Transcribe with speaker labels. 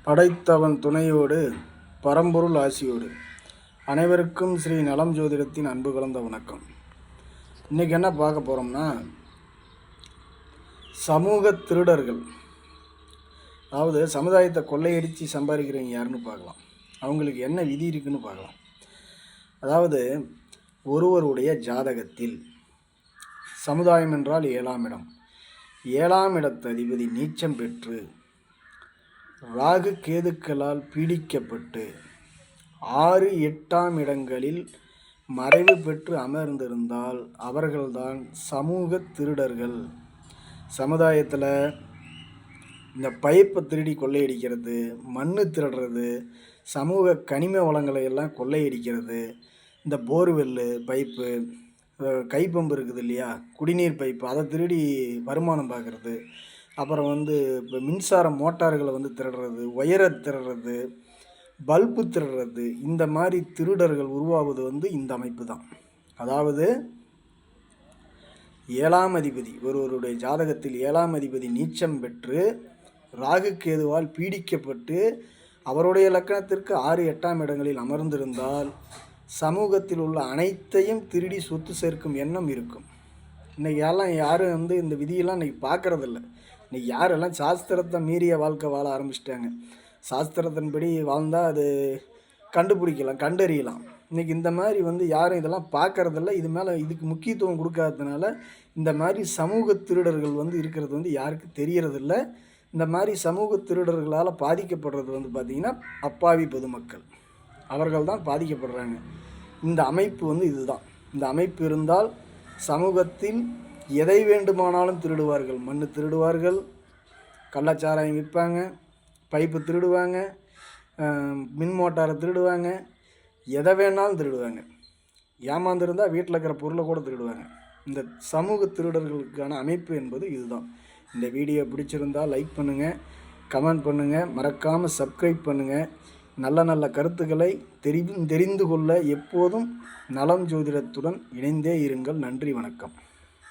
Speaker 1: படைத்தவன் துணையோடு பரம்பொருள் ஆசியோடு அனைவருக்கும் ஸ்ரீ நலம் ஜோதிடத்தின் அன்பு கலந்த வணக்கம். இன்றைக்கி என்ன பார்க்க போகிறோம்னா, சமூக திருடர்கள், அதாவது சமுதாயத்தை கொள்ளையடித்து சம்பாதிக்கிறவங்க யாருன்னு பார்க்கலாம். அவங்களுக்கு என்ன விதி இருக்குன்னு பார்க்கலாம். அதாவது ஒருவருடைய ஜாதகத்தில் சமுதாயம் என்றால் 7ஆம் இடம், 7ஆம் இடத்து அதிபதி நீச்சம் பெற்று ராகு கேதுக்களால் பீடிக்கப்பட்டு 6, 8ஆம் இடங்களில் மறைவு பெற்று அமர்ந்திருந்தால் அவர்கள்தான் சமூக திருடர்கள். சமுதாயத்தில் இந்த பைப்பை திருடி கொள்ளையடிக்கிறது, மண் திருடுறது, சமூக கனிம வளங்களை எல்லாம் கொள்ளையடிக்கிறது, இந்த போர்வெல்லு பைப்பு, கைப்பம்பு இருக்குது இல்லையா, குடிநீர் பைப்பு, அதை திருடி வருமானம் பார்க்குறது, அப்புறம் இப்போ மின்சார மோட்டார்களை திருடுறது, ஒயரை திருடுறது, பல்பு திருடுறது, இந்த மாதிரி திருடர்கள் உருவாவது இந்த அமைப்பு தான். அதாவது 7ஆம் அதிபதி, ஒருவருடைய ஜாதகத்தில் 7ஆம் அதிபதி நீச்சம் பெற்று ராகு கேதுவால் பீடிக்கப்பட்டு அவருடைய லக்கணத்திற்கு 6, 8ஆம் இடங்களில் அமர்ந்திருந்தால் சமூகத்தில் உள்ள அனைத்தையும் திருடி சொத்து சேர்க்கும் எண்ணம் இருக்கும். இன்றைக்கி யாரும் இந்த விதியெல்லாம் இன்றைக்கி பார்க்குறதில்ல. இன்றைக்கி யாரெல்லாம் சாஸ்திரத்தை மீறிய வாழ்க்கை வாழ ஆரம்பிச்சிட்டாங்க. சாஸ்திரத்தின்படி வாழ்ந்தால் அது கண்டுபிடிக்கலாம், கண்டறியலாம். இன்றைக்கி இந்த மாதிரி யாரும் இதெல்லாம் பார்க்குறதில்ல. இதுக்கு முக்கியத்துவம் கொடுக்காததுனால இந்த மாதிரி சமூக திருடர்கள் இருக்கிறது யாருக்கும் தெரியறதில்ல. இந்த மாதிரி சமூக திருடர்களால் பாதிக்கப்படுறது பார்த்திங்கன்னா அப்பாவி பொதுமக்கள், அவர்கள் தான் பாதிக்கப்படுறாங்க. இந்த அமைப்பு இதுதான். இந்த அமைப்பு இருந்தால் சமூகத்தில் எதை வேண்டுமானாலும் திருடுவார்கள். மண் திருடுவார்கள், கள்ளச்சாராயம் விற்பாங்க, பைப்பு திருடுவாங்க, மின் மோட்டாரை திருடுவாங்க, எதை வேணாலும் திருடுவாங்க. ஏமாந்துருந்தால் வீட்டில் இருக்கிற பொருளை கூட திருடுவாங்க. இந்த சமூக திருடர்களுக்கான அமைப்பு என்பது இதுதான். இந்த வீடியோ பிடிச்சிருந்தால் லைக் பண்ணுங்கள், கமெண்ட் பண்ணுங்கள், மறக்காமல் சப்ஸ்கிரைப் பண்ணுங்கள். நல்ல நல்ல கருத்துக்களை தெரிந்து கொள்ள எப்போதும் நலம் ஜோதிடத்துடன் இணைந்தே இருங்கள். நன்றி, வணக்கம்.